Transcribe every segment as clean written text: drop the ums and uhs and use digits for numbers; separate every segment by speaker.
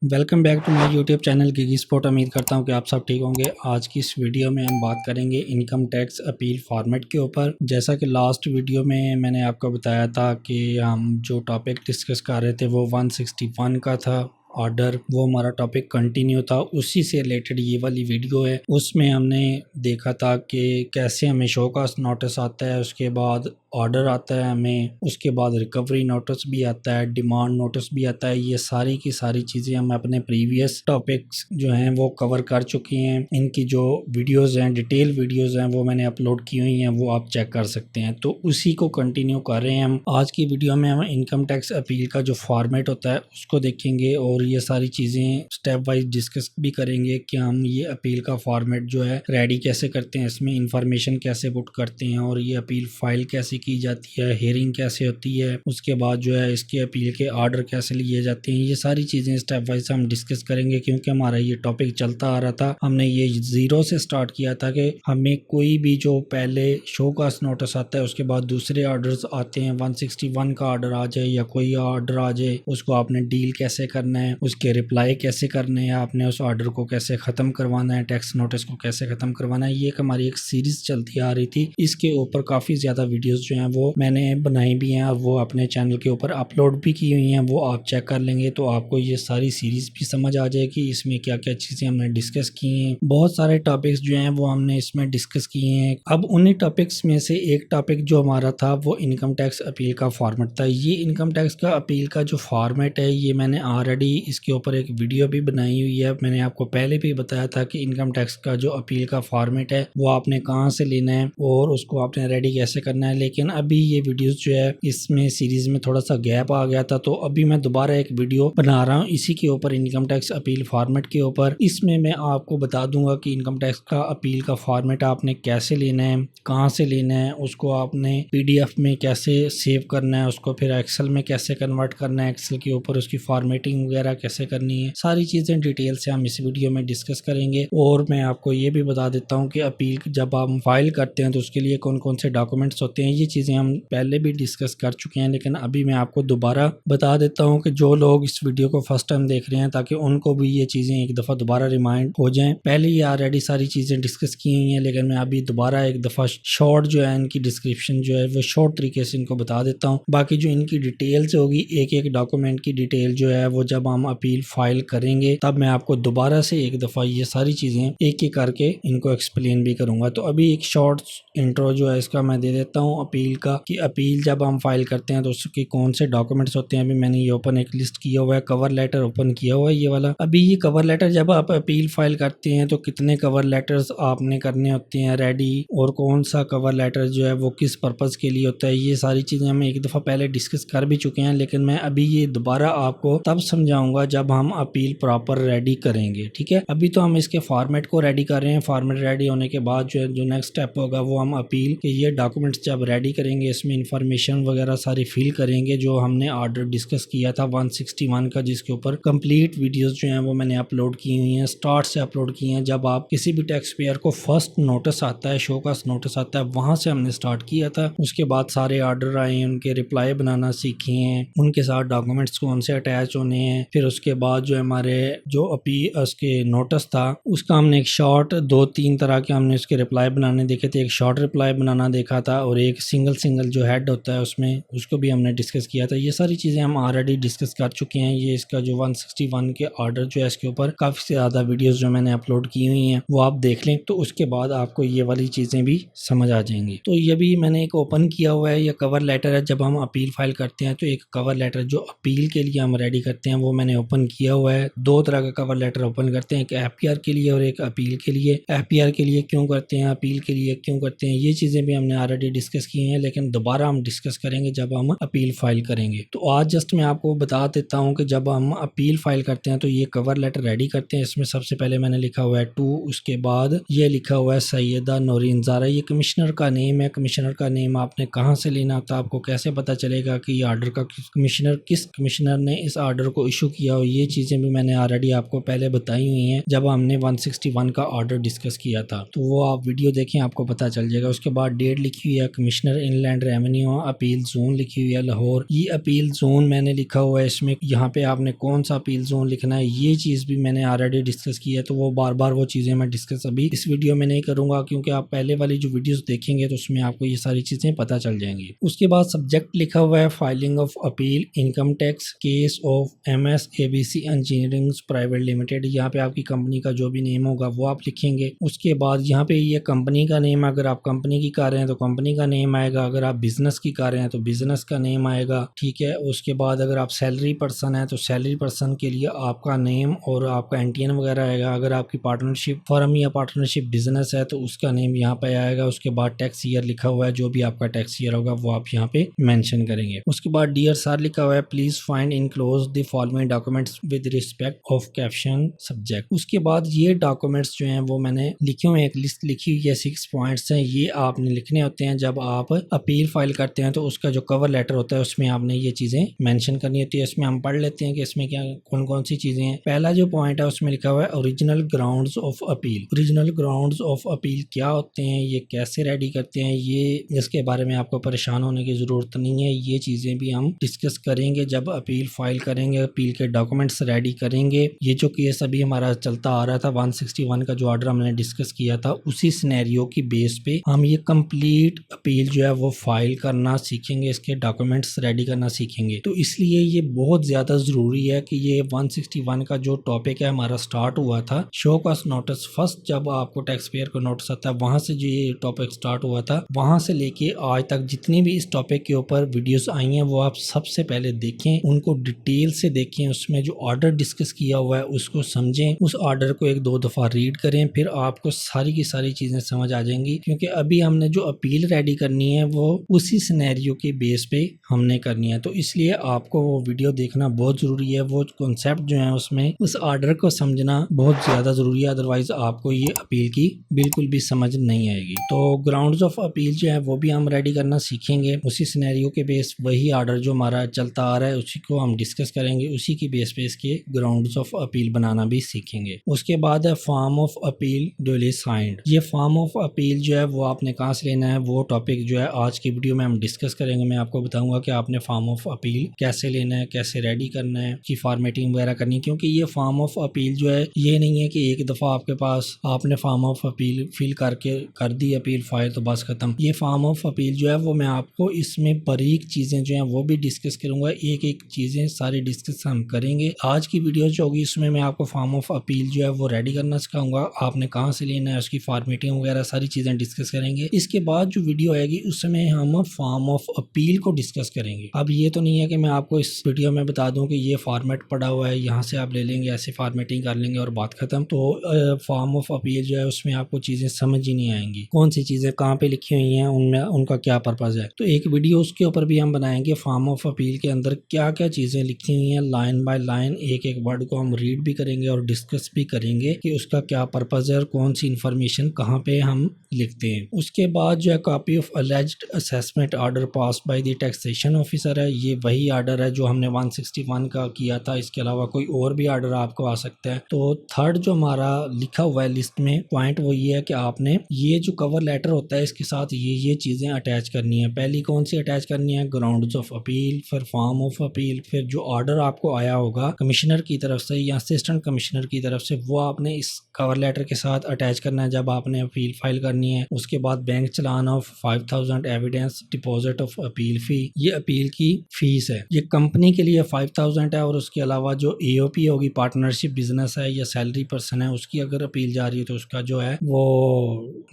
Speaker 1: Welcome back to my YouTube channel Gigi Sport. उम्मीद करता हूं कि आप सब ठीक होंगे। आज की इस वीडियो में हम बात करेंगे इनकम टैक्स अपील फॉर्मेट के ऊपर। जैसा कि लास्ट वीडियो में मैंने आपको बताया था कि हम जो टॉपिक डिस्कस कर रहे थे वो 161 का था ऑर्डर, वो हमारा टॉपिक कंटिन्यू था। उसी से रिलेटेड ये वाली वीडियो है। उसमें हमने देखा था कि कैसे हमें शो कास्ट नोटिस आता है, उसके बाद ऑर्डर आता है हमें, उसके बाद रिकवरी नोटिस भी आता है, डिमांड नोटिस भी आता है। ये सारी की सारी चीज़ें हम अपने प्रीवियस टॉपिक्स जो हैं वो कवर कर चुके हैं। इनकी जो वीडियोस हैं, डिटेल वीडियोस हैं, वो मैंने अपलोड की हुई हैं, वो आप चेक कर सकते हैं। तो उसी को कंटिन्यू कर रहे हैं हम। आज की वीडियो में हम इनकम टैक्स अपील का जो फॉर्मेट होता है उसको देखेंगे और ये सारी चीज़ें स्टेप वाइज डिस्कस भी करेंगे कि हम ये अपील का फॉर्मेट जो है रेडी कैसे करते हैं, इसमें इंफॉर्मेशन कैसे पुट करते हैं और ये अपील फाइल कैसे की जाती है, हेयरिंग कैसे होती है, उसके बाद जो है इसके अपील के ऑर्डर कैसे लिए जाते हैं। ये सारी चीज़ें स्टेप वाइज हम डिस्कस करेंगे क्योंकि हमारा ये टॉपिक चलता आ रहा था। हमने ये जीरो से स्टार्ट किया था कि हमें कोई भी जो पहले शो कास्ट नोटिस आता है उसके बाद दूसरे ऑर्डर्स आते हैं, 161 का ऑर्डर आ जाए या कोई ऑर्डर आ जाए, उसको आपने डील कैसे करना है, उसके रिप्लाई कैसे करने हैं, आपने उस ऑर्डर को कैसे ख़त्म करवाना है, टैक्स नोटिस को कैसे ख़त्म करवाना है। ये हमारी एक सीरीज़ चलती आ रही थी। इसके ऊपर काफ़ी ज़्यादा वीडियोस जो हैं वो मैंने बनाई भी हैं और वो अपने चैनल के ऊपर अपलोड भी की हुई हैं। वो आप चेक कर लेंगे तो आपको ये सारी सीरीज़ भी समझ आ जाएगी, इसमें क्या क्या चीज़ें हमने डिस्कस की हैं। बहुत सारे टॉपिक्स जो हैं वो हमने इसमें डिस्कस किए हैं। अब उन्हीं टॉपिक्स में से एक टॉपिक जो हमारा था वो इनकम टैक्स अपील का फॉर्मेट था। ये इनकम टैक्स का अपील का जो फॉर्मेट है ये मैंने ऑलरेडी इसके ऊपर एक वीडियो भी बनाई हुई है। मैंने आपको पहले भी बताया था कि इनकम टैक्स का जो अपील का फॉर्मेट है वो आपने कहाँ से लेना है और उसको आपने रेडी कैसे करना है। लेकिन अभी ये वीडियोस जो है इसमें सीरीज में थोड़ा सा गैप आ गया था, तो अभी मैं दोबारा एक वीडियो बना रहा हूँ इसी के ऊपर, इनकम टैक्स अपील फॉर्मेट के ऊपर। इसमें मैं आपको बता दूंगा कि इनकम टैक्स का अपील का फॉर्मेट आपने कैसे लेना है, कहाँ से लेना है, उसको आपने PDF में कैसे सेव करना है, उसको फिर एक्सेल में कैसे कन्वर्ट करना है, एक्सेल के ऊपर उसकी फॉर्मेटिंग वगैरह कैसे करनी है। सारी चीज़ें डिटेल से हम इस वीडियो में डिस्कस करेंगे। और मैं आपको ये भी बता देता हूँ कि अपील जब हम फाइल करते हैं तो उसके लिए कौन कौन से डॉक्यूमेंट्स होते हैं। ये चीज़ें हम पहले भी डिस्कस कर चुके हैं, लेकिन अभी मैं आपको दोबारा बता देता हूँ कि जो लोग इस वीडियो को फर्स्ट टाइम देख रहे हैं ताकि उनको भी ये चीज़ें एक दफ़ा दोबारा रिमाइंड हो जाएं। पहले ही ऑलरेडी सारी चीज़ें डिस्कस की हुई हैं, लेकिन मैं अभी दोबारा एक दफ़ा शॉर्ट जो है इनकी डिस्क्रिप्शन जो है वो शॉर्ट तरीके से इनको बता देता हूँ। बाकी जो इनकी डिटेल्स होगी, एक एक डॉक्यूमेंट की डिटेल जो है वो जब हम अपील फाइल करेंगे तब मैं आपको दोबारा से एक दफ़ा ये सारी चीज़ें एक एक करके इनको एक्सप्लेन भी करूँगा। तो अभी एक शॉर्ट इंट्रो जो है इसका मैं दे देता हूँ अपील का, कि अपील जब हम फाइल करते हैं तो उसके कौन से डॉक्यूमेंट्स होते हैं। अभी मैंने ये ओपन एक लिस्ट किया हुआ है, कवर लेटर ओपन किया हुआ है ये वाला। अभी ये कवर लेटर जब आप अपील फाइल करते हैं तो कितने कवर लेटर्स आपने करने होते हैं रेडी, और कौन सा कवर लेटर जो है वो किस पर्पज के लिए होता है, ये सारी चीज़ें हम एक दफ़ा पहले डिस्कस कर भी चुके हैं। लेकिन मैं अभी ये दोबारा आपको तब समझाऊंगा जब हम अपील प्रॉपर रेडी करेंगे, ठीक है। अभी तो हम इसके फॉर्मेट को रेडी कर रहे हैं। फॉर्मेट रेडी होने के बाद जो है जो नेक्स्ट स्टेप होगा वो हम अपील के ये डॉक्यूमेंट्स जब रेडी करेंगे, इसमें इंफॉर्मेशन वगैरह सारी फिल करेंगे जो हमने ऑर्डर डिस्कस किया था 161 का, जिसके ऊपर कंप्लीट वीडियोस जो हैं वो मैंने अपलोड की हुई हैं, स्टार्ट से अपलोड की हैं। जब आप किसी भी टैक्स पेयर को फर्स्ट नोटिस आता है, शो कास्ट नोटिस आता है, वहां से हमने स्टार्ट किया था। उसके बाद सारे ऑर्डर आए, उनके रिप्लाई बनाना सीखे हैं, उनके साथ डॉक्यूमेंट्स कौन से अटैच होने हैं। फिर उसके बाद जो हमारे जो अपील उसके नोटिस था उसका हमने एक शॉर्ट 2-3 तरह के हमने उसके रिप्लाई बनाने देखे थे। एक शॉर्ट रिप्लाई बनाना देखा था और एक सिंगल जो हेड होता है उसमें, उसको भी हमने डिस्कस किया था। ये सारी चीज़ें हम ऑलरेडी डिस्कस कर चुके हैं। ये इसका जो 161 के ऑर्डर जो है इसके ऊपर काफ़ी ज़्यादा वीडियोस जो मैंने अपलोड की हुई हैं वो आप देख लें, तो उसके बाद आपको ये वाली चीज़ें भी समझ आ जाएंगी। तो ये भी मैंने एक ओपन किया हुआ है, ये कवर लेटर है। जब हम अपील फाइल करते हैं तो एक कवर लेटर जो अपील के लिए हम रेडी करते हैं वो मैंने ओपन किया हुआ है। 2 तरह का कवर लेटर ओपन करते हैं, एक FPR के लिए और एक अपील के लिए। FPR के लिए क्यों करते हैं, अपील के लिए क्यों करते हैं, ये चीज़ें भी हमने ऑलरेडी डिस्कस की हैं, लेकिन दोबारा हम डिस्कस करेंगे जब हम अपील फाइल करेंगे। तो आज जस्ट मैं आपको बता देता हूँ कि जब हम अपील फाइल करते हैं तो ये कवर लेटर रेडी करते हैं। इसमें सबसे पहले मैंने लिखा हुआ है 2, उसके बाद ये लिखा हुआ है सैयदा नौरीन ज़ारा। ये कमिश्नर का नेम है। कमिश्नर का नेम आपने कहाँ से लेना होता है, आपको कैसे पता चलेगा कि ये ऑर्डर का किस कमिश्नर ने इस ऑर्डर को इशू किया हो, ये चीज़ें भी मैंने ऑलरेडी आपको पहले बताई हुई हैं जब हमने 161 का ऑर्डर डिस्कस किया था। तो वो आप वीडियो देखें, आपको पता चल जाएगा। उसके बाद डेट लिखी हुई है, commissioner under inland revenue appeal zone लिखी हुई है लाहौर। ये अपील जोन मैंने लिखा हुआ है, इसमें यहाँ पे आपने कौन सा अपील जोन लिखना है ये चीज़ भी मैंने ऑलरेडी डिस्कस की है, तो वो बार बार वो चीज़ें मैं डिस्कस अभी इस वीडियो में नहीं करूँगा, क्योंकि आप पहले वाली जो वीडियोस देखेंगे तो उसमें आपको ये सारी चीज़ें पता चल जाएंगी। उसके बाद सब्जेक्ट लिखा हुआ है filing of appeal income tax case of MS ABC engineering private limited. यहाँ पे आपकी कंपनी का जो भी नेम होगा वो आप लिखेंगे। उसके बाद यहाँ पे ये कंपनी का नेम, अगर आप कंपनी की कर रहे हैं तो कंपनी का नेम आएगा, अगर आप बिजनेस की कर रहे हैं तो बिजनेस का नेम आएगा, ठीक है। उसके बाद अगर आप सैलरी पर्सन है तो सैलरी पर्सन के लिए आपका नेम और आपका NTN वगैरह आएगा। अगर आपकी पार्टनरशिप फर्म या पार्टनरशिप बिजनेस है तो उसका नेम यहाँ पे आएगा। उसके बाद टैक्स ईयर लिखा हुआ है, जो भी आपका टैक्स ईयर होगा वो आप यहाँ पे मेंशन करेंगे। उसके बाद डियर सर लिखा हुआ है please find enclose the following documents with respect of caption subject. उसके बाद ये डॉक्यूमेंट्स जो हैं वो मैंने लिखे हुए, एक लिस्ट लिखी हुई है 6 पॉइंट्स हैं, ये आपने लिखने होते हैं जब आप अपील फाइल करते हैं। तो उसका जो कवर लेटर होता है उसमें आपने ये चीजें मेंशन करनी होती है। इसमें हम पढ़ लेते हैं कि इसमें क्या कौन कौन सी चीजें हैं। पहला जो पॉइंट है उसमें लिखा हुआ है original grounds of appeal. Original grounds of appeal क्या होते हैं, ये कैसे रेडी करते हैं, ये इसके बारे में आपको परेशान होने की जरूरत नहीं है। ये चीजें भी हम डिस्कस करेंगे जब अपील फाइल करेंगे, अपील के डॉक्यूमेंट्स रेडी करेंगे। ये जो केस अभी हमारा चलता आ रहा था 161 का जो ऑर्डर हमने डिस्कस किया था, उसी सिनेरियो की बेस पे हम ये कंप्लीट अपील जो है वो फाइल करना सीखेंगे, इसके डॉक्यूमेंट्स रेडी करना सीखेंगे। तो इसलिए ये बहुत ज्यादा जरूरी है कि ये 161 का जो टॉपिक है हमारा स्टार्ट हुआ था शो कॉस्ट नोटिस, फर्स्ट जब आपको टैक्स पेयर को नोटिस आता है वहां से जो ये टॉपिक स्टार्ट हुआ था, वहां से लेके आज तक जितनी भी इस टॉपिक के ऊपर वीडियोस आई हैं वो आप सबसे पहले देखें, उनको डिटेल से देखें, उसमें जो ऑर्डर डिस्कस किया हुआ है उसको समझें, उस ऑर्डर को 1-2 दफा रीड करें, फिर आपको सारी की सारी चीजें समझ आ जाएंगी। क्योंकि अभी हमने जो अपील रेडी करनी है वो उसी सिनेरियो के बेस पे हमने करनी है, तो इसलिए आपको वो वीडियो देखना बहुत जरूरी है। वो कॉन्सेप्ट जो है उसमें उस ऑर्डर को समझना बहुत ज्यादा जरूरी है, अदरवाइज आपको ये अपील की बिल्कुल भी समझ नहीं आएगी। तो ग्राउंड्स ऑफ अपील जो है वो भी हम रेडी करना सीखेंगे, उसी सिनेरियो के बेस, वही ऑर्डर जो हमारा चलता आ रहा है उसी को हम डिस्कस करेंगे, उसी की बेस पे इसके ग्राउंड्स ऑफ अपील बनाना भी सीखेंगे। उसके बाद है form of appeal duly signed. ये फॉर्म ऑफ अपील जो है वो आपने कहाँ से लेना है, वो टॉपिक जो है आज की वीडियो में हम डिस्कस करेंगे। मैं आपको बताऊंगा कि आपने फॉर्म ऑफ अपील कैसे लेना है, कैसे रेडी करना है, की फॉर्मेटिंग वगैरह करनी है। क्योंकि ये फॉर्म ऑफ अपील जो है ये नहीं है कि एक दफा आपके पास आपने फॉर्म ऑफ अपील फिल करके कर दी अपील फाइल तो बस खत्म। ये फॉर्म ऑफ अपील जो है वो मैं आपको इसमें बारीक चीजें जो है वो भी डिस्कस करूंगा, एक एक चीजें सारी डिस्कस हम करेंगे। आज की वीडियो जो होगी उसमें मैं आपको फॉर्म ऑफ अपील जो है वो रेडी करना सिखाऊंगा, आपने कहाँ से लेना है, उसकी फॉर्मेटिंग वगैरह सारी चीजें डिस्कस करेंगे। इसके बाद जो वीडियो आएगी उसमें हम फॉर्म ऑफ अपील को डिस्कस करेंगे। अब ये तो नहीं है कि मैं आपको इस वीडियो में बता दूं कि ये फॉर्मेट पड़ा हुआ है, यहाँ से आप ले लेंगे, ऐसे फॉर्मेटिंग कर लेंगे और बात खत्म। तो फॉर्म ऑफ अपील जो है उसमें आपको चीजें समझ ही नहीं आएंगी, कौन सी चीजें कहाँ पे लिखी हुई हैं, उनमें उनका क्या पर्पज है। तो एक वीडियो उसके ऊपर भी हम बनाएंगे, फॉर्म ऑफ अपील के अंदर क्या क्या चीजें लिखी हुई हैं, लाइन बाय लाइन एक एक वर्ड को हम रीड भी करेंगे और डिस्कस भी करेंगे कि उसका क्या पर्पज है और कौन सी इंफॉर्मेशन कहाँ पे हम लिखते हैं। उसके बाद जो है copy of alleged assessment order pass by the taxation officer है, ये वही ऑर्डर है जो हमने 161 का किया था, इसके अलावा कोई और भी ऑर्डर आपको आ सकता है। तो थर्ड जो हमारा लिखा हुआ है लिस्ट में पॉइंट वो ये है कि आपने ये जो कवर लेटर होता है इसके साथ ये चीजें अटैच करनी है। पहली कौन सी अटैच करनी है, ग्राउंड्स ऑफ अपील, फिर फॉर्म ऑफ अपील, फिर जो ऑर्डर आपको आया होगा कमिश्नर की तरफ से या असिस्टेंट कमिश्नर की तरफ से वो आपने इस कवर लेटर के साथ अटैच करना है जब आपने अपील फाइल करनी है। उसके बाद bank challan of 5000 evidence deposit of appeal fee, ये अपील की फीस है, ये कंपनी के लिए 5000 है और उसके अलावा जो AOP होगी पार्टनरशिप बिजनेस है या सैलरी पर्सन है उसकी अगर अपील जा रही है तो उसका जो है वो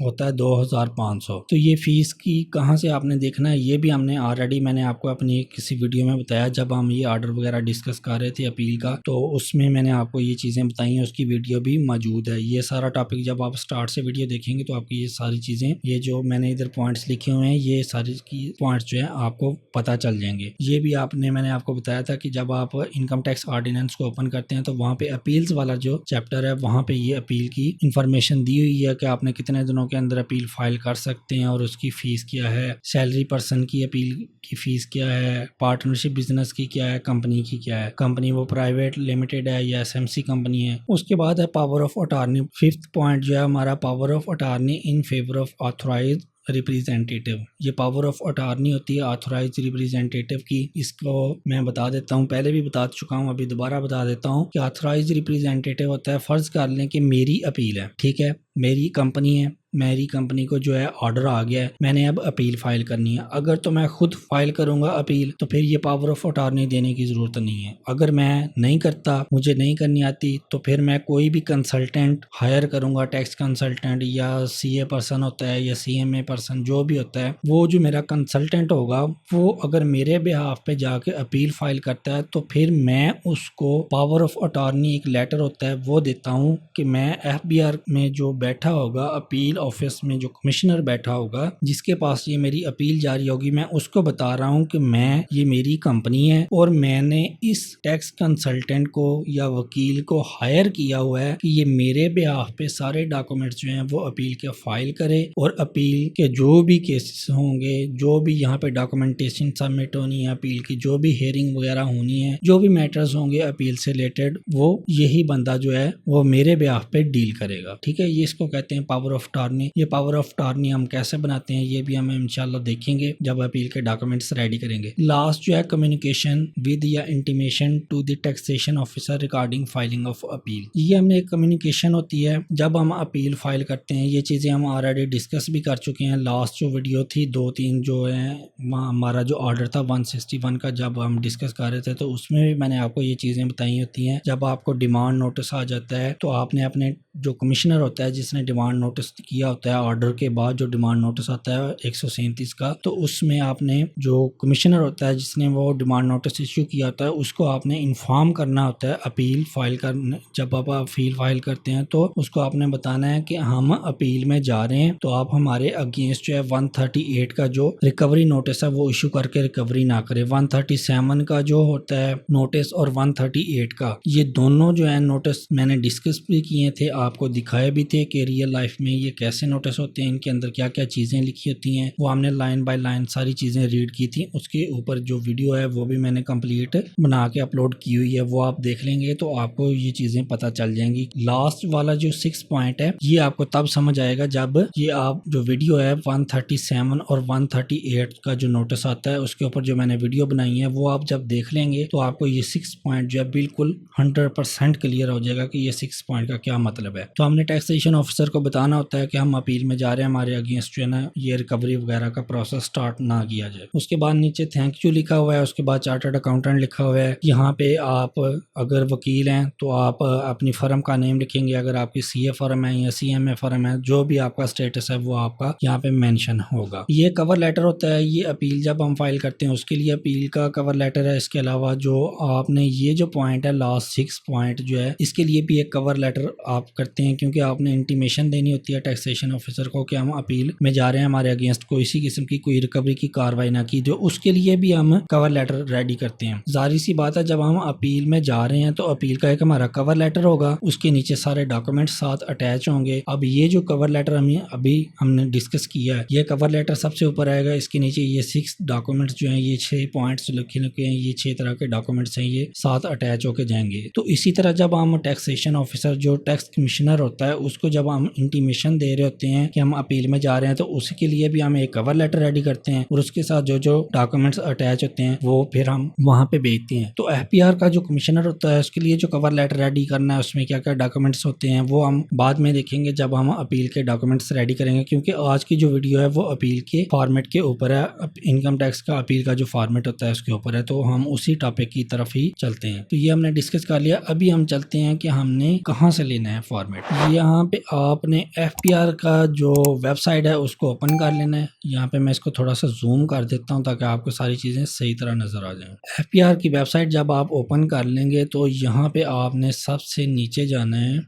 Speaker 1: होता है 2500। तो ये फीस की कहाँ से आपने देखना है ये भी हमने ऑलरेडी मैंने आपको अपनी किसी वीडियो में बताया जब हम ये ऑर्डर वगैरह डिस्कस कर रहे थे अपील का, तो उसमें मैंने आपको ये चीज़ें बताई हैं, उसकी वीडियो भी मौजूद है। ये सारा टॉपिक जब आप स्टार्ट से वीडियो देखेंगे तो आपकी ये सारी चीज़ें, ये जो मैंने इधर पॉइंट्स लिखे हुए हैं ये सारी की पॉइंट्स जो है आपको पता चल जाएंगे। ये भी मैंने आपको बताया था कि जब आप इनकम टैक्स ऑर्डिनेंस को ओपन करते हैं तो वहाँ पे अपील्स वाला जो चैप्टर है वहाँ पे ये अपील की इंफॉर्मेशन दी हुई है कि आपने कितने दिनों के अंदर अपील फाइल कर सकते हैं और उसकी फीस क्या है, सैलरी पर्सन की अपील की फीस क्या है, पार्टनरशिप बिजनेस की क्या है, कंपनी की क्या है, कंपनी वो प्राइवेट लिमिटेड है या SMC कंपनी है। उसके बाद है power of attorney. Fifth point जो है हमारा power of attorney in favour of authorise representative, ये पावर ऑफ अटॉर्नी होती है ऑथराइज रिप्रेजेंटेटिव की। इसको मैं बता देता हूँ, पहले भी बता चुका हूँ, अभी दोबारा बता देता हूँ कि ऑथराइज रिप्रेजेंटेटिव होता है, फर्ज कर लें कि मेरी अपील है, ठीक है, मेरी कंपनी है, मेरी कंपनी को जो है ऑर्डर आ गया है, मैंने अब अपील फाइल करनी है। अगर तो मैं खुद फाइल करूंगा अपील तो फिर ये पावर ऑफ अटॉर्नी देने की ज़रूरत नहीं है। अगर मैं नहीं करता, मुझे नहीं करनी आती, तो फिर मैं कोई भी कंसल्टेंट हायर करूंगा, टैक्स कंसल्टेंट या सीए पर्सन होता है या सीएमए पर्सन जो भी होता है, वो जो मेरा कंसल्टेंट होगा वो अगर मेरे बिहाफ पे जाके अपील फाइल करता है तो फिर मैं उसको पावर ऑफ अटॉर्नी, एक लेटर होता है वो देता हूँ कि मैं एफबीआर में जो बैठा होगा अपील ऑफिस में, जो कमिश्नर बैठा होगा जिसके पास ये मेरी अपील जारी होगी, मैं उसको बता रहा हूँ कि मैं, ये मेरी कंपनी है और मैंने इस टैक्स कंसल्टेंट को या वकील को हायर किया हुआ है कि ये मेरे बिहाफ पे सारे डॉक्यूमेंट्स जो हैं वो अपील के फाइल करे और अपील के जो भी केसेस होंगे, जो भी यहाँ पे डॉक्यूमेंटेशन सबमिट होनी है, अपील की जो भी हेयरिंग वगैरह होनी है, जो भी मैटर्स होंगे अपील से रिलेटेड, वो यही बंदा जो है वो मेरे बिहाफ पे डील करेगा। ठीक है, ये इसको कहते हैं पावर ऑफ अटॉर्नी। ये पावर ऑफ अटॉर्नी हम कैसे बनाते हैं ये भी हम इंशाल्लाह देखेंगे जब अपील के डॉक्यूमेंट्स रेडी करेंगे। लास्ट जो है कम्युनिकेशन विद या intimation to the taxation officer regarding filing of appeal. ये हमने एक कम्युनिकेशन होती है जब हम अपील फाइल करते हैं। ये चीज़ें हम ऑलरेडी डिस्कस भी कर चुके हैं। लास्ट जो वीडियो थी 2-3 जो है हमारा जो ऑर्डर था 161 का, जब हम डिस्कस कर रहे थे तो उसमें भी मैंने आपको ये चीज़ें बताई होती हैं। जब आपको डिमांड नोटिस आ जाता है तो आपने अपने जो कमिश्नर होता है जिसने डिमांड नोटिस किया होता है, ऑर्डर के बाद जो डिमांड नोटिस आता है 137 का, तो उसमें आपने जो कमिश्नर होता है जिसने वो डिमांड नोटिस इश्यू किया होता है उसको आपने इन्फॉर्म करना होता है अपील फाइल करने। जब आप अपील फाइल करते हैं तो उसको आपने बताना है कि हम अपील में जा रहे हैं, तो आप हमारे अगेंस्ट जो है 138 का जो रिकवरी नोटिस है वो इशू करके रिकवरी ना करें। 137 का जो होता है नोटिस और 138 का, ये दोनों जो है नोटिस मैंने डिस्कस भी किए थे, आपको दिखाए भी थे कि रियल लाइफ में ये कैसे नोटिस होते हैं, इनके अंदर क्या क्या चीज़ें लिखी होती हैं, वो हमने लाइन बाय लाइन सारी चीज़ें रीड की थी। उसके ऊपर जो वीडियो है वो भी मैंने कंप्लीट बना के अपलोड की हुई है, वो आप देख लेंगे तो आपको ये चीज़ें पता चल जाएंगी। लास्ट वाला जो 6 पॉइंट है ये आपको तब समझ आएगा जब ये आप जो वीडियो है 137 और 138 का जो नोटिस आता है उसके ऊपर जो मैंने वीडियो बनाई है वो आप जब देख लेंगे तो आपको ये 6 पॉइंट जो है बिल्कुल 100% क्लियर हो जाएगा कि ये 6 पॉइंट का क्या मतलब है। तो हमने टैक्सेशन ऑफिसर को बताना होता है कि हम अपील में जा रहे हैं, हमारे अगेंस्ट जो है ना ये रिकवरी वगैरह का प्रोसेस स्टार्ट ना किया जाए। उसके बाद नीचे थैंक यू लिखा हुआ है, उसके बाद चार्टर्ड अकाउंटेंट लिखा हुआ है। यहाँ पे आप अगर वकील हैं तो आप अपनी फर्म का नेम लिखेंगे, अगर आपकी सीए फर्म है या सीएमए फर्म है, जो भी आपका स्टेटस है वो आपका यहाँ पे मेंशन होगा। ये कवर लेटर होता है, ये अपील जब हम फाइल करते हैं उसके लिए अपील का कवर लेटर है। इसके अलावा जो आपने ये जो पॉइंट है लास्ट 6 पॉइंट जो है इसके लिए भी एक कवर लेटर आप करते हैं, क्योंकि आपने इंटीमेशन देनी होती है टैक्सेशन ऑफिसर को कि हम अपील में जा रहे हैं, हमारे अगेंस्ट कोई इसी किस्म की कोई रिकवरी की कार्रवाई ना की, जो उसके लिए भी हम कवर लेटर रेडी करते हैं। जाहिर सी बात है जब हम अपील में जा रहे हैं तो अपील का एक हमारा कवर लेटर होगा, उसके नीचे सारे डॉक्यूमेंट साथ अटैच होंगे। अब ये जो कवर लेटर अभी हमने डिस्कस किया है, ये कवर लेटर सबसे ऊपर आएगा, इसके नीचे ये 6 डॉक्यूमेंट्स जो हैं, ये 6 पॉइंट्स लिखे हैं, ये 6 तरह के डॉक्यूमेंट्स हैं, ये साथ अटैच होके जाएंगे। तो इसी तरह जब हम टैक्सेशन ऑफिसर जो टैक्स कमिश्नर होता है उसको जब हम इंटीमेशन दे रहे होते हैं कि हम अपील में जा रहे हैं तो उसके लिए भी हम एक कवर लेटर रेडी करते हैं और उसके साथ जो जो डॉक्यूमेंट्स अटैच होते हैं वो फिर हम वहां पे भेजते हैं। तो एफपीआर का जो कमिश्नर होता है उसके लिए जो कवर लेटर रेडी करना है उसमें क्या क्या डॉक्यूमेंट्स होते हैं वो हम बाद में देखेंगे जब हम अपील के डॉक्यूमेंट्स रेडी करेंगे, क्योंकि आज की जो वीडियो है वो अपील के फॉर्मेट के ऊपर है, इनकम टैक्स का अपील का जो फॉर्मेट होता है उसके ऊपर है, तो हम उसी टॉपिक की तरफ ही चलते हैं। तो ये हमने डिस्कस कर लिया। अभी हम चलते हैं कि हमने कहाँ से लेना है फॉर्मेट। यहाँ पे आपने एफपीआर का जो वेबसाइट है उसको ओपन कर लेना है। यहाँ पे मैं इसको थोड़ा सा जूम कर देता हूँ ताकि आपको सारी चीज़ें सही तरह नज़र आ जाएं। एफपीआर की वेबसाइट जब आप ओपन कर लेंगे तो यहाँ पे आपने सबसे नीचे जाना है,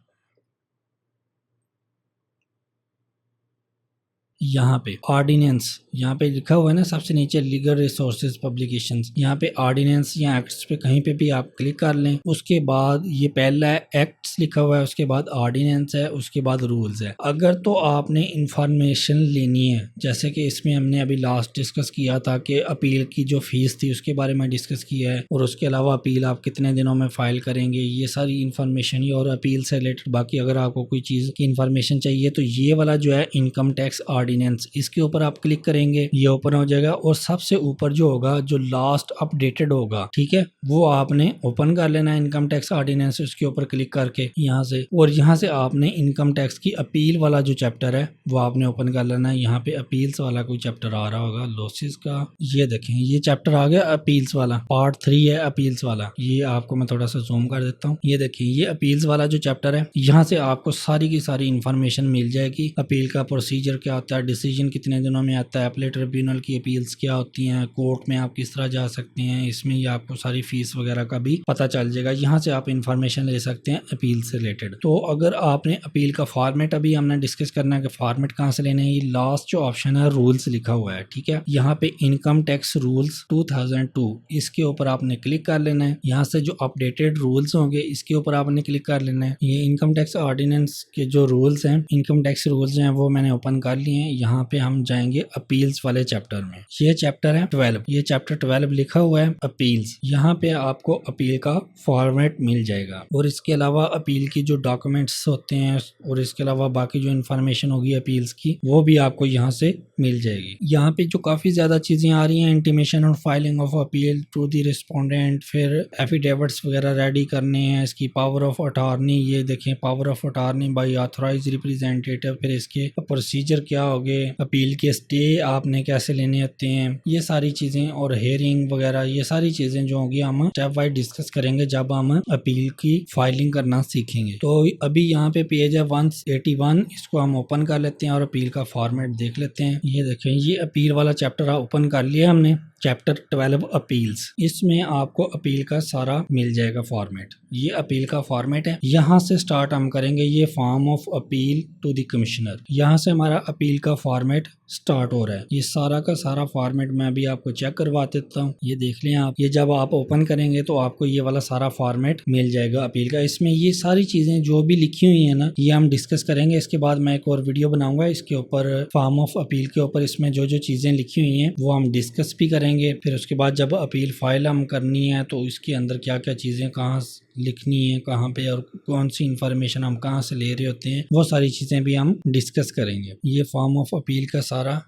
Speaker 1: यहाँ पे ऑर्डिनेंस, यहाँ पे लिखा हुआ है ना सबसे नीचे लीगल रिसोर्सेज पब्लिकेशंस, यहाँ पे ऑर्डिनेंस या एक्ट्स पे कहीं पे भी आप क्लिक कर लें। उसके बाद ये पहला है एक्ट्स लिखा हुआ है, उसके बाद ऑर्डिनेंस है, उसके बाद रूल्स है। अगर तो आपने इंफॉर्मेशन लेनी है, जैसे कि इसमें हमने अभी लास्ट डिस्कस किया था कि अपील की जो फीस थी उसके बारे में डिस्कस किया है, और उसके अलावा अपील आप कितने दिनों में फाइल करेंगे, ये सारी इन्फॉर्मेशन ही, और अपील से रिलेटेड बाकी अगर आपको कोई चीज़ की इन्फॉर्मेशन चाहिए तो ये वाला जो है इनकम टैक्स ऑर्डिनेंस, इसके ऊपर आप क्लिक करेंगे, ये ओपन हो जाएगा और सबसे ऊपर जो होगा जो लास्ट अपडेटेड होगा, ठीक है, वो आपने ओपन कर लेना है इनकम टैक्स ऑर्डिनेंस, उसके ऊपर क्लिक करके यहाँ से, और यहाँ से आपने इनकम टैक्स की अपील वाला जो चैप्टर है वो आपने ओपन कर लेना है। यहाँ पे अपील्स वाला कोई चैप्टर आ रहा होगा लॉसेस का, ये देखें ये चैप्टर आ गया अपील्स वाला, पार्ट 3 है अपील्स वाला। ये आपको मैं थोड़ा सा जूम कर देता हूँ, ये देखिए ये अपील्स वाला जो चैप्टर है, यहाँ से आपको सारी की सारी इन्फॉर्मेशन मिल जाएगी। अपील का प्रोसीजर क्या होता है, डिसीजन कितने दिनों में आता है, अपील ट्रिब्यूनल की अपील्स क्या होती हैं, कोर्ट में आप किस तरह जा सकते हैं, इसमें ये आपको सारी फीस वगैरह का भी पता चल जाएगा। यहाँ से आप इन्फॉर्मेशन ले सकते हैं अपील से रिलेटेड। तो अगर आपने अपील का फॉर्मेट अभी हमने डिस्कस करना है कि फॉर्मेट कहाँ से लेना है, ये लास्ट जो ऑप्शन है रूल्स लिखा हुआ है, ठीक है, यहाँ पे इनकम टैक्स रूल्स 2002, इसके ऊपर आपने क्लिक कर लेना है। यहाँ से जो अपडेटेड रूल्स होंगे इसके ऊपर आपने क्लिक कर लेना है। ये इनकम टैक्स ऑर्डिनेंस के जो रूल्स हैं, इनकम टैक्स रूल्स हैं, वो मैंने ओपन कर लिए हैं। यहाँ पे हम जाएंगे अपील्स वाले चैप्टर में, ये चैप्टर है 12, ये चैप्टर 12 लिखा हुआ है अपील्स। यहाँ पे आपको अपील का फॉर्मेट मिल जाएगा और इसके अलावा अपील की जो डॉक्यूमेंट्स होते हैं और इसके अलावा बाकी जो इन्फॉर्मेशन होगी अपील्स की वो भी आपको यहाँ से मिल जाएगी। यहाँ पे जो काफी ज्यादा चीजें आ रही हैं, इंटीमेशन और filing of appeal to the respondent, फिर एफिडेविट्स वगैरह रेडी करने हैं, इसकी पावर ऑफ अटॉर्नी, ये देखें power of attorney by authorised representative, फिर इसके प्रोसीजर क्या हो गए, अपील के स्टे आपने कैसे लेने होते हैं, ये सारी चीजें, और हेयरिंग वगैरह, ये सारी चीजें जो होगी हम स्टेप वाइज डिस्कस करेंगे जब हम अपील की फाइलिंग करना सीखेंगे। तो अभी यहाँ पे पेज है 181, इसको हम ओपन कर लेते हैं और अपील का फॉर्मेट देख लेते हैं। ये देखें ये अपील वाला चैप्टर ओपन कर लिया हमने, चैप्टर 12 अपील्स। इसमें आपको अपील का सारा मिल जाएगा फॉर्मेट, ये अपील का फॉर्मेट है। यहाँ से स्टार्ट हम करेंगे, ये form of appeal to the commissioner, यहाँ से हमारा अपील का फॉर्मेट स्टार्ट हो रहा है। ये सारा का सारा फॉर्मेट मैं अभी आपको चेक करवा देता हूँ, ये देख लें आप। ये जब आप ओपन करेंगे तो आपको ये वाला सारा फॉर्मेट मिल जाएगा अपील का। इसमें ये सारी चीजें जो भी लिखी हुई है ना, ये हम डिस्कस करेंगे। इसके बाद मैं एक और वीडियो बनाऊंगा इसके ऊपर, फॉर्म ऑफ अपील के ऊपर, इसमें जो जो चीजें लिखी हुई हैं वो हम डिस्कस भी करेंगे। फिर उसके बाद जब अपील फाइल हम करनी है तो इसके अंदर क्या क्या चीजें कहाँ लिखनी है, कहाँ पे, और कौन सी इंफॉर्मेशन हम कहाँ से ले रहे होते हैं, वो सारी चीजें भी हम डिस्कस करेंगे। ये फॉर्म ऑफ अपील का सारा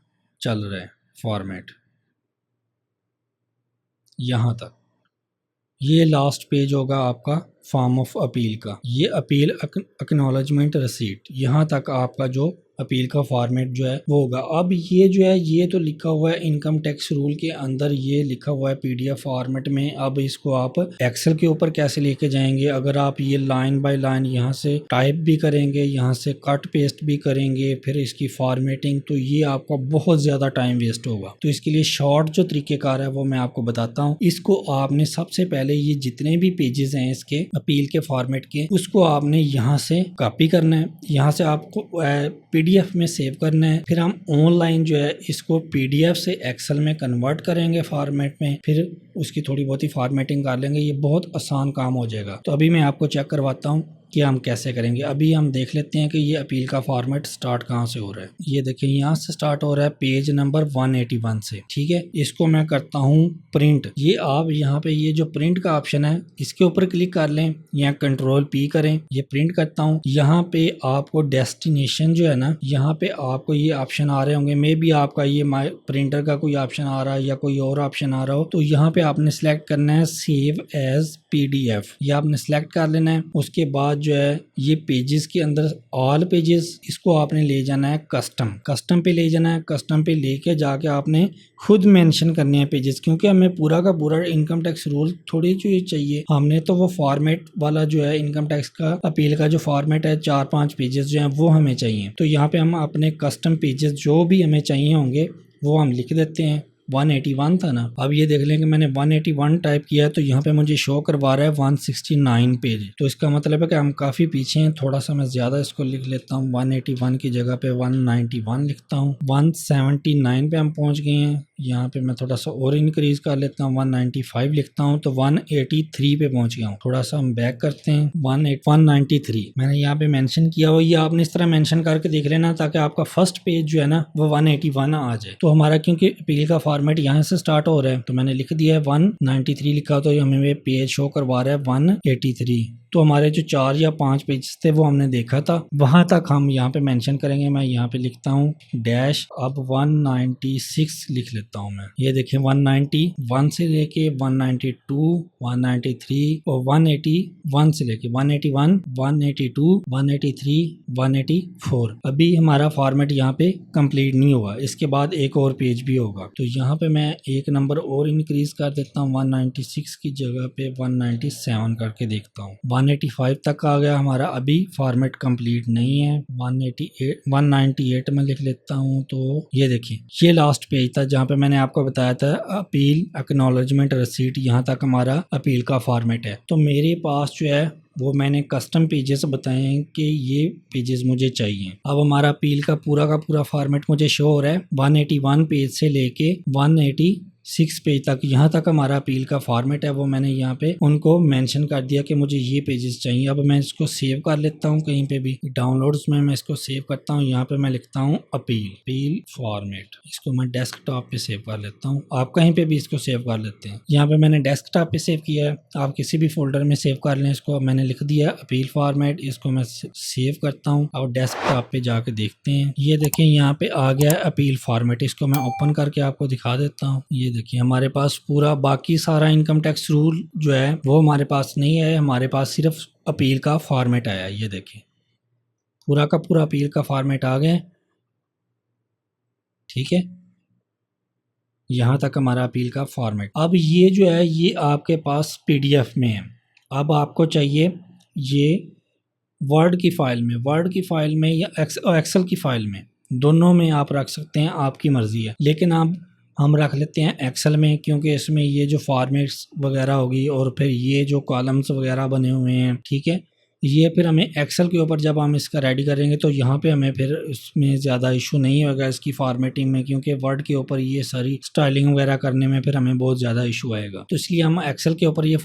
Speaker 1: चल रहा है फॉर्मेट यहाँ तक। ये लास्ट पेज होगा आपका फॉर्म ऑफ अपील का, ये अपील एक्नॉलेजमेंट रिसीट, यहाँ तक आपका जो अपील का फॉर्मेट जो है वो होगा। अब ये जो है ये तो लिखा हुआ है इनकम टैक्स रूल के अंदर, ये लिखा हुआ है पीडीएफ फॉर्मेट में। अब इसको आप एक्सेल के ऊपर कैसे लेके जाएंगे, अगर आप ये लाइन बाय लाइन यहाँ से टाइप भी करेंगे, यहाँ से कट पेस्ट भी करेंगे, फिर इसकी फॉर्मेटिंग, तो ये आपका बहुत ज्यादा टाइम वेस्ट होगा। तो इसके लिए शॉर्ट जो तरीकेकार है वो मैं आपको बताता हूँ। इसको आपने सबसे पहले ये जितने भी पेजेस हैं इसके अपील के फॉर्मेट के, उसको आपने यहाँ से कॉपी करना है, यहाँ से आपको पीडीएफ में सेव करना है। फिर हम ऑनलाइन जो है इसको पीडीएफ से एक्सेल में कन्वर्ट करेंगे फॉर्मेट में, फिर उसकी थोड़ी बहुत ही फॉर्मेटिंग कर लेंगे। ये बहुत आसान काम हो जाएगा। तो अभी मैं आपको चेक करवाता हूँ कि हम कैसे करेंगे। अभी हम देख लेते हैं कि ये अपील का फॉर्मेट स्टार्ट कहाँ से हो रहा है। ये देखिए यहाँ से स्टार्ट हो रहा है पेज नंबर 181 से, ठीक है। इसको मैं करता हूँ प्रिंट। ये आप यहाँ पे ये जो प्रिंट का ऑप्शन है इसके ऊपर क्लिक कर लें या कंट्रोल पी करें, ये प्रिंट करता हूँ। यहाँ पे आपको डेस्टिनेशन जो है ना, यहाँ पे आपको ये ऑप्शन आ रहे होंगे, मे बी आपका ये माई प्रिंटर का कोई ऑप्शन आ रहा है या कोई और ऑप्शन आ रहा हो, तो यहाँ पे आपने सेलेक्ट करना है सेव एज पीडीएफ, ये आपने सेलेक्ट कर लेना है। उसके बाद जो है ये पेजेस के अंदर ऑल पेजेस, इसको आपने ले जाना है कस्टम पे ले जाना है। कस्टम पे लेके जाके आपने खुद मेंशन करने हैं पेजेस, क्योंकि हमें पूरा का पूरा इनकम टैक्स रूल थोड़ी चाहिए, हमने तो वो फॉर्मेट वाला जो है इनकम टैक्स का अपील का जो फॉर्मेट है 4-5 पेजेस जो है वो हमें चाहिए। तो यहाँ पे हम अपने कस्टम पेजेस जो भी हमें चाहिए होंगे वो हम लिख देते हैं। 181 था ना, अब ये देख लें कि मैंने 181 टाइप किया है तो यहाँ पे मुझे शो करवा रहा है 169 पेज, तो इसका मतलब है कि हम काफ़ी पीछे हैं। थोड़ा सा मैं ज़्यादा इसको लिख लेता हूँ, 181 की जगह पे 191 लिखता हूँ। 179 पे हम पहुँच गए हैं, यहाँ पे मैं थोड़ा सा और इंक्रीज कर लेता हूँ, 195 लिखता हूँ तो 183 पे पहुँच गया हूँ। थोड़ा सा हम बैक करते हैं, 193 मैंने यहाँ पे मेंशन किया हुआ, ये आपने इस तरह मेंशन करके देख लेना ताकि आपका फर्स्ट पेज जो है ना वो 181 आ जाए। तो हमारा क्योंकि अपील का फॉर्मेट यहाँ से स्टार्ट हो रहा है तो मैंने लिख दिया है 193 लिखा, तो हमें पेज शो करवा रहा है 183। तो हमारे जो 4 या 5 पेजेस थे वो हमने देखा था, वहां तक हम यहाँ पे मेंशन करेंगे। मैं यहाँ पे लिखता हूँ डैश, अब 196 लिख लेता हूँ मैं। ये देखिए 191 से लेके 192, 193 और 181 से लेके 181, 182, 183, 184। अभी हमारा फॉर्मेट यहाँ पे कंप्लीट नहीं हुआ, इसके बाद एक और पेज भी होगा। तो यहाँ पे मैं एक नंबर और इंक्रीज कर देता हूँ, 196 की जगह पे 197 करके देखता हूँ। 185 तक आ गया हमारा, अभी फॉर्मेट कंप्लीट नहीं है। 198 में लिख लेता हूँ। तो ये देखिए ये लास्ट पेज था जहाँ पे मैंने आपको बताया था अपील एक्नॉलेजमेंट रिसीट, यहाँ तक हमारा अपील का फॉर्मेट है। तो मेरे पास जो है वो मैंने कस्टम पेजेस बताए हैं कि ये पेजेस मुझे चाहिए। अब हमारा अपील का पूरा फॉर्मेट मुझे शो हो रहा है 181 पेज से लेके 186 पेज तक, यहाँ तक हमारा अपील का फॉर्मेट है। वो मैंने यहाँ पे उनको मेंशन कर दिया कि मुझे ये पेजेस चाहिए। अब मैं इसको सेव कर लेता हूँ कहीं पे भी, डाउनलोड्स में मैं इसको सेव करता हूँ। यहाँ पे मैं लिखता हूँ अपील फॉर्मेट, इसको मैं डेस्कटॉप पे सेव कर लेता हूँ। आप कहीं पे भी इसको सेव कर लेते हैं। यहाँ पे मैंने डेस्कटॉप पे सेव किया है, आप किसी भी फोल्डर में सेव कर लें। इसको मैंने लिख दिया अपील फॉर्मेट, इसको मैं सेव करता हूँ। और डेस्कटॉप पे जाके देखते हैं, ये देखें यहाँ पे आ गया है अपील फॉर्मेट। इसको मैं ओपन करके आपको दिखा देता हूँ। ये देखिए हमारे पास पूरा बाकी सारा इनकम टैक्स रूल जो है वो हमारे पास नहीं है, हमारे पास सिर्फ अपील का फॉर्मेट आया। ये देखिए पूरा का पूरा अपील का फॉर्मेट आ गया, ठीक है, यहाँ तक हमारा अपील का फॉर्मेट। अब ये जो है ये आपके पास पीडीएफ में है। अब आपको चाहिए ये वर्ड की फाइल में या एक्सेल की फाइल में, दोनों में आप रख सकते हैं, आपकी मर्जी है। लेकिन हम रख लेते हैं एक्सेल में, क्योंकि इसमें ये जो फॉर्मेट्स वगैरह होगी और फिर ये जो कॉलम्स वगैरह बने हुए हैं, ठीक है, ये फिर हमें एक्सेल के ऊपर जब हम इसका रेडी करेंगे तो यहाँ पे हमें फिर इसमें ज़्यादा इशू नहीं होगा इसकी फॉर्मेटिंग में, क्योंकि वर्ड के ऊपर ये सारी स्टाइलिंग वगैरह करने में फिर हमें बहुत ज़्यादा इशू आएगा। तो इसलिए हम एक्सेल के ऊपर ये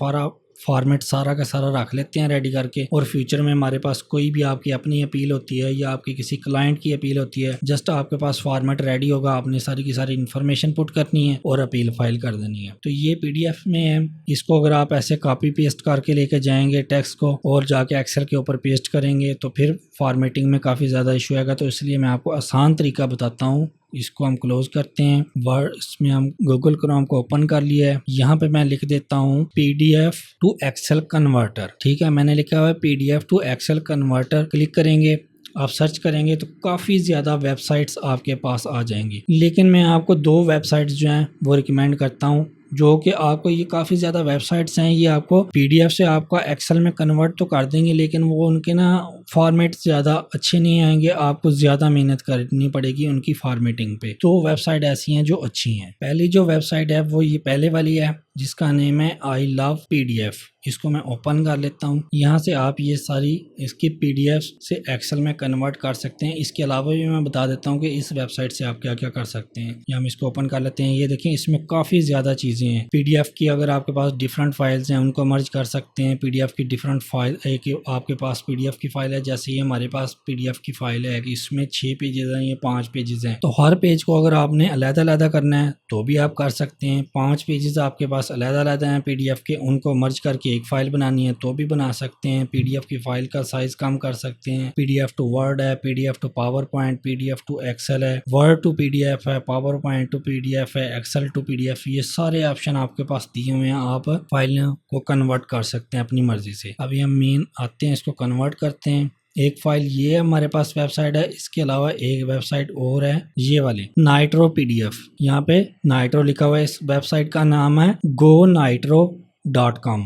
Speaker 1: फॉर्मेट सारा का सारा रख लेते हैं रेडी करके। और फ्यूचर में हमारे पास कोई भी आपकी अपनी अपील होती है या आपकी किसी क्लाइंट की अपील होती है, जस्ट आपके पास फॉर्मेट रेडी होगा, आपने सारी की सारी इन्फॉर्मेशन पुट करनी है और अपील फाइल कर देनी है। तो ये पीडीएफ में है, इसको अगर आप ऐसे कॉपी पेस्ट करके लेके जाएंगे टेक्स्ट को और जाके एक्सेल के ऊपर पेस्ट करेंगे तो फिर फॉर्मेटिंग में काफ़ी ज़्यादा इशू आएगा। तो इसलिए मैं आपको आसान तरीका बताता हूँ। इसको हम क्लोज करते हैं, वर्ड इसमें हम गूगल क्रोम को ओपन कर लिया है। यहाँ पे मैं लिख देता हूँ पीडीएफ टू एक्सेल कन्वर्टर, ठीक है, मैंने लिखा हुआ है PDF to Excel converter. Click करेंगे, आप सर्च करेंगे तो काफ़ी ज़्यादा वेबसाइट्स आपके पास आ जाएंगी, लेकिन मैं आपको 2 वेबसाइट्स जो हैं वो रिकमेंड करता हूँ, जो कि आपको, ये काफ़ी ज़्यादा वेबसाइट्स हैं, ये आपको पीडीएफ से आपका एक्सेल में कन्वर्ट तो कर देंगे, लेकिन वो उनके ना फॉर्मेट ज़्यादा अच्छे नहीं आएंगे, आपको ज़्यादा मेहनत करनी पड़ेगी उनकी फॉर्मेटिंग पे। तो वेबसाइट ऐसी हैं जो अच्छी हैं। पहली जो वेबसाइट है वो ये पहले वाली है, जिसका नेम है आई लव पीडीएफ। इसको मैं ओपन कर लेता हूँ। यहाँ से आप ये सारी इसकी पीडीएफ से एक्सेल में कन्वर्ट कर सकते हैं। इसके अलावा भी मैं बता देता हूँ कि इस वेबसाइट से आप क्या क्या कर सकते हैं। या हम इसको ओपन कर लेते हैं। ये देखें इसमें काफ़ी ज़्यादा चीज़ें हैं। पीडीएफ की अगर आपके पास डिफरेंट फाइल्स हैं उनको मर्ज कर सकते हैं। पीडीएफ की डिफरेंट फाइल, एक आपके पास पीडीएफ की फाइल है, जैसे ये हमारे पास पीडीएफ की फाइल है कि इसमें 6 पेजेस हैं, ये 5 पेजेस हैं। तो हर पेज को अगर आपने अलग-अलग करना है तो भी आप कर सकते हैं। 5 पेजेस आपके पास अलग-अलग हैं पीडीएफ के, उनको मर्ज करके एक फाइल बनानी है तो भी बना सकते हैं। पीडीएफ की फाइल का साइज कम कर सकते हैं। पीडीएफ टू वर्ड है, PDF to PowerPoint, PDF to Excel है, वर्ड टू पीडीएफ है, पावर पॉइंट टू पीडीएफ है, एक्सेल टू पीडीएफ, ये सारे ऑप्शन आपके पास दिए हुए हैं। आप फाइल को कन्वर्ट कर सकते हैं अपनी मर्जी से। अभी हम मेन आते हैं, इसको कन्वर्ट करते हैं। एक फाइल ये हमारे पास वेबसाइट है, इसके अलावा एक वेबसाइट और है ये वाली नाइट्रो पीडीएफ। यहाँ पे नाइट्रो लिखा हुआ है, इस वेबसाइट का नाम है gonitro.com।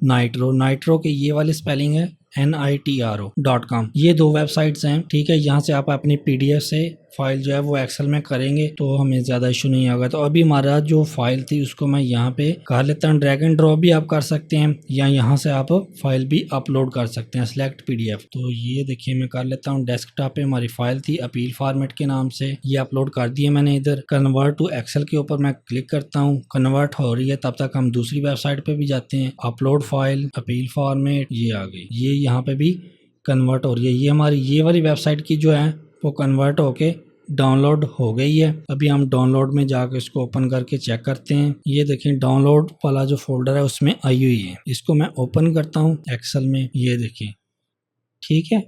Speaker 1: नाइट्रो के ये वाली स्पेलिंग है NITRO.com। ये 2 वेबसाइट्स हैं, ठीक है। यहाँ से आप अपनी पीडीएफ से फाइल जो है वो एक्सेल में करेंगे तो हमें ज़्यादा इशू नहीं होगा। तो अभी हमारा जो फाइल थी उसको मैं यहाँ पे कर लेता हूँ। ड्रैग एंड ड्रॉप भी आप कर सकते हैं या यहाँ से आप फाइल भी अपलोड कर सकते हैं, सिलेक्ट पीडीएफ। तो ये देखिए मैं कर लेता हूँ। डेस्कटॉप पे हमारी फाइल थी अपील फॉर्मेट के नाम से, ये अपलोड कर दिए मैंने। इधर कन्वर्ट टू एक्सेल के ऊपर मैं क्लिक करता हूँ, कन्वर्ट हो रही है। तब तक हम दूसरी वेबसाइट पे भी जाते हैं। अपलोड फाइल, अपील फॉर्मेट, ये आ गई, ये यहाँ पे भी कन्वर्ट हो रही है। ये हमारी ये वाली वेबसाइट की जो है वो कन्वर्ट होके डाउनलोड हो गई है। अभी हम डाउनलोड में जाकर इसको ओपन करके चेक करते हैं। ये देखें डाउनलोड वाला जो फोल्डर है उसमें आई हुई है। इसको मैं ओपन करता हूँ एक्सेल में, ये देखें ठीक है।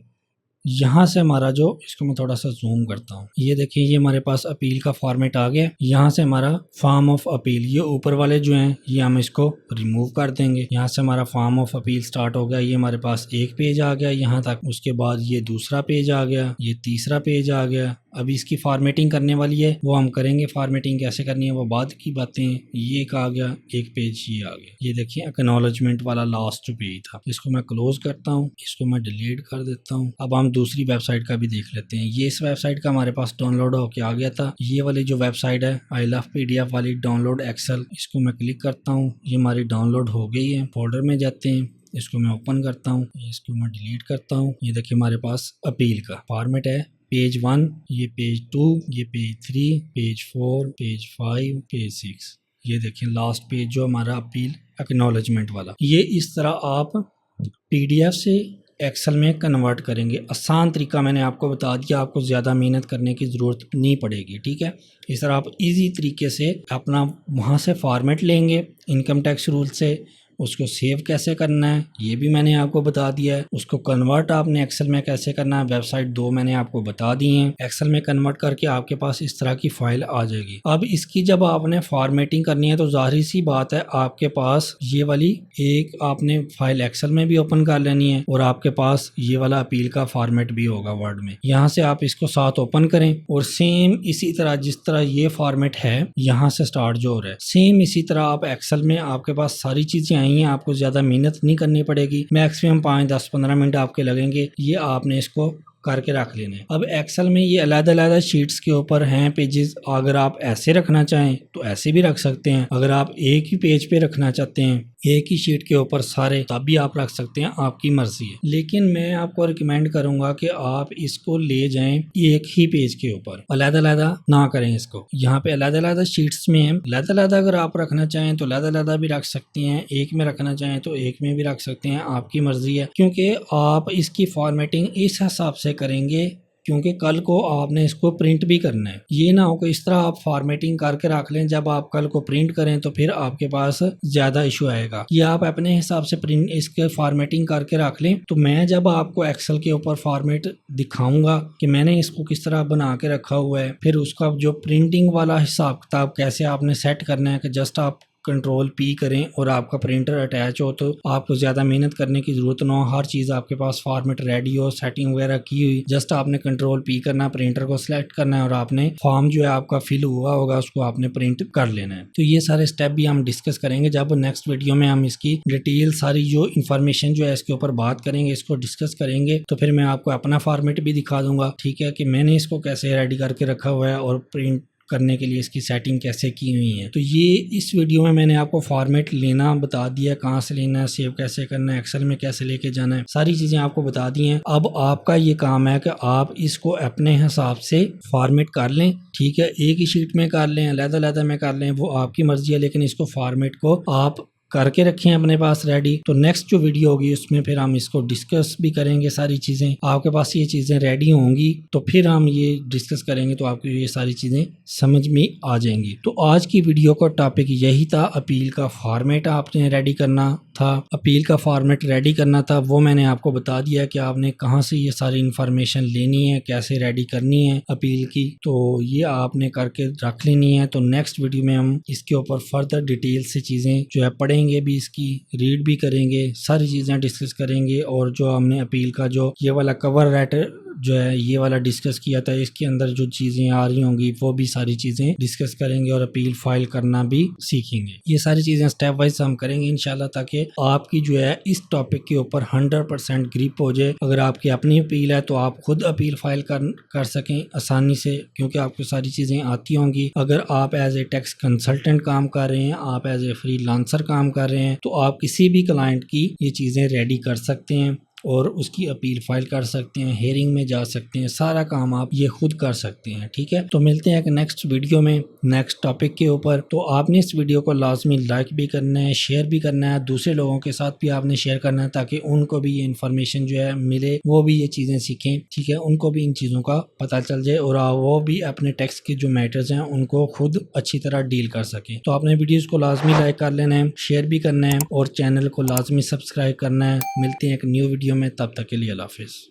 Speaker 1: यहाँ से हमारा जो, इसको मैं थोड़ा सा जूम करता हूँ, ये देखिए ये हमारे पास अपील का फॉर्मेट आ गया। यहाँ से हमारा फॉर्म ऑफ अपील, ये ऊपर वाले जो हैं ये हम इसको रिमूव कर देंगे। यहाँ से हमारा फॉर्म ऑफ अपील स्टार्ट हो गया। ये हमारे पास एक पेज आ गया यहाँ तक, उसके बाद ये दूसरा पेज आ गया, ये तीसरा पेज आ गया। अभी इसकी फॉर्मेटिंग करने वाली है, वो हम करेंगे। फॉर्मेटिंग कैसे करनी है वो बाद की बातें। ये एक आ गया, एक पेज ये आ गया। ये देखिए एक्नॉलेजमेंट वाला लास्ट जो पेज था, इसको मैं क्लोज करता हूँ, इसको मैं डिलीट कर देता हूँ। अब हम दूसरी वेबसाइट का भी देख लेते हैं। ये इस वेबसाइट का हमारे पास डाउनलोड होके आ गया था। ये वाली जो वेबसाइट है आई लव पीडीएफ वाली, डाउनलोड एक्सेल, इसको मैं क्लिक करता हूँ। ये हमारी डाउनलोड हो गई है। फोल्डर में जाते हैं, इसको मैं ओपन करता हूँ, इसको मैं डिलीट करता हूँ। ये देखिए हमारे पास अपील का फॉर्मेट है, पेज 1, ये पेज 2, ये पेज 3, पेज 4, पेज 5, पेज 6। ये देखें लास्ट पेज जो हमारा अपील एक्नॉलेजमेंट वाला। ये इस तरह आप पीडीएफ से एक्सेल में कन्वर्ट करेंगे। आसान तरीका मैंने आपको बता दिया, आपको ज़्यादा मेहनत करने की ज़रूरत नहीं पड़ेगी, ठीक है। इस तरह आप इजी तरीके से अपना वहाँ से फॉर्मेट लेंगे इनकम टैक्स रूल से, उसको सेव कैसे करना है ये भी मैंने आपको बता दिया है। उसको कन्वर्ट आपने एक्सेल में कैसे करना है, वेबसाइट 2 मैंने आपको बता दी है। एक्सेल में कन्वर्ट करके आपके पास इस तरह की फाइल आ जाएगी। अब इसकी जब आपने फॉर्मेटिंग करनी है तो जाहिर सी बात है आपके पास ये वाली एक आपने फाइल एक्सेल में भी ओपन कर लेनी है और आपके पास ये वाला अपील का फॉर्मेट भी होगा वर्ड में। यहाँ से आप इसको साथ ओपन करें और सेम इसी तरह जिस तरह ये फॉर्मेट है यहाँ से स्टार्ट जो हो रहा है, सेम इसी तरह आप एक्सेल में आपके पास सारी चीजें आई हैं। आपको ज्यादा मेहनत नहीं करनी पड़ेगी, मैक्सिमम 5, 10, 15 मिनट आपके लगेंगे। ये आपने इसको करके रख लेने। अब एक्सेल में ये अलग-अलग शीट्स के ऊपर हैं पेजेस। अगर आप ऐसे रखना चाहें तो ऐसे भी रख सकते हैं। अगर आप एक ही पेज पे रखना चाहते हैं, एक ही शीट के ऊपर सारे, तब भी आप रख सकते हैं, आपकी मर्जी है। लेकिन मैं आपको रिकमेंड करूंगा कि आप इसको ले जाएं एक ही पेज के ऊपर, अलग-अलग ना करें इसको। यहाँ पे अलग-अलग शीट्स में है, अलग-अलग अगर आप रखना चाहें तो अलग-अलग भी रख सकते हैं, एक में रखना चाहें तो एक में भी रख सकते हैं, आपकी मर्जी है। क्योंकि आप इसकी फॉर्मेटिंग इस हिसाब से करेंगे क्योंकि कल को आपने इसको प्रिंट भी करना है। ये ना हो कि इस तरह आप फॉर्मेटिंग करके रख लें, जब आप कल को प्रिंट करें तो फिर आपके पास ज्यादा इशू आएगा। ये आप अपने हिसाब से प्रिंट इसके फॉर्मेटिंग करके रख लें। तो मैं जब आपको एक्सेल के ऊपर फॉर्मेट दिखाऊंगा कि मैंने इसको किस तरह बना के रखा हुआ है, फिर उसका जो प्रिंटिंग वाला हिसाब किताब कैसे आपने सेट करना है कि जस्ट आप कंट्रोल P करें और आपका प्रिंटर अटैच हो तो आपको ज़्यादा मेहनत करने की ज़रूरत ना हो। हर चीज़ आपके पास फॉर्मेट रेडी हो, सेटिंग वगैरह की हुई, जस्ट आपने कंट्रोल P करना, प्रिंटर को सिलेक्ट करना है और आपने फॉर्म जो है आपका फिल हुआ होगा उसको आपने प्रिंट कर लेना है। तो ये सारे स्टेप भी हम डिस्कस करेंगे जब नेक्स्ट वीडियो में हम इसकी डिटेल सारी जो इन्फॉर्मेशन जो है इसके ऊपर बात करेंगे, इसको डिस्कस करेंगे। तो फिर मैं आपको अपना फॉर्मेट भी दिखा दूंगा, ठीक है, कि मैंने इसको कैसे रेडी करके रखा हुआ है और प्रिंट करने के लिए इसकी सेटिंग कैसे की हुई है। तो ये इस वीडियो में मैंने आपको फॉर्मेट लेना बता दिया, कहाँ से लेना है, सेव कैसे करना है, एक्सेल में कैसे लेके जाना है, सारी चीज़ें आपको बता दी हैं। अब आपका ये काम है कि आप इसको अपने हिसाब से फॉर्मेट कर लें, ठीक है। एक ही शीट में कर लें, अलग-अलग में कर लें, वो आपकी मर्जी है, लेकिन इसको फॉर्मेट को आप करके रखें अपने पास रेडी। तो नेक्स्ट जो वीडियो होगी उसमें फिर हम इसको डिस्कस भी करेंगे, सारी चीज़ें आपके पास ये चीज़ें रेडी होंगी तो फिर हम ये डिस्कस करेंगे तो आपको ये सारी चीज़ें समझ में आ जाएंगी। तो आज की वीडियो का टॉपिक यही था, अपील का फॉर्मेट आपने रेडी करना था। अपील का फॉर्मेट रेडी करना था वो मैंने आपको बता दिया कि आपने कहाँ से ये सारी इन्फॉर्मेशन लेनी है, कैसे रेडी करनी है अपील की, तो ये आपने करके रख लेनी है। तो नेक्स्ट वीडियो में हम इसके ऊपर फर्दर डिटेल से चीज़ें जो है पढ़ेंगे भी, इसकी रीड भी करेंगे, सारी चीज़ें डिस्कस करेंगे। और जो हमने अपील का जो ये वाला कवर लेटर जो है ये वाला डिस्कस किया था, इसके अंदर जो चीज़ें आ रही होंगी वो भी सारी चीज़ें डिस्कस करेंगे और अपील फाइल करना भी सीखेंगे। ये सारी चीज़ें स्टेप वाइज हम करेंगे इंशाल्लाह, ताकि आपकी जो है इस टॉपिक के ऊपर 100% ग्रिप हो जाए। अगर आपकी अपनी अपील है तो आप खुद अपील फाइल कर सकें आसानी से, क्योंकि आपको सारी चीज़ें आती होंगी। अगर आप एज ए टैक्स कंसल्टेंट काम कर रहे हैं, आप एज ए फ्रीलांसर काम कर रहे हैं, तो आप किसी भी क्लाइंट की ये चीज़ें रेडी कर सकते हैं और उसकी अपील फाइल कर सकते हैं, हेयरिंग में जा सकते हैं, सारा काम आप ये खुद कर सकते हैं। ठीक है, तो मिलते हैं एक नेक्स्ट वीडियो में नेक्स्ट टॉपिक के ऊपर। तो आपने इस वीडियो को लाजमी लाइक भी करना है, शेयर भी करना है, दूसरे लोगों के साथ भी आपने शेयर करना है ताकि उनको भी ये इन्फॉर्मेशन जो है मिले, वो भी ये चीज़ें सीखें। ठीक है, उनको भी इन चीज़ों का पता चल जाए और वो भी अपने टैक्स के जो मैटर्स हैं उनको खुद अच्छी तरह डील कर सकें। तो आपने वीडियोज़ को लाजमी लाइक कर लेना है, शेयर भी करना है और चैनल को लाजमी सब्सक्राइब करना है। मिलते हैं एक न्यू वीडियो में, तब तक के लिए अल्लाह हाफिज़।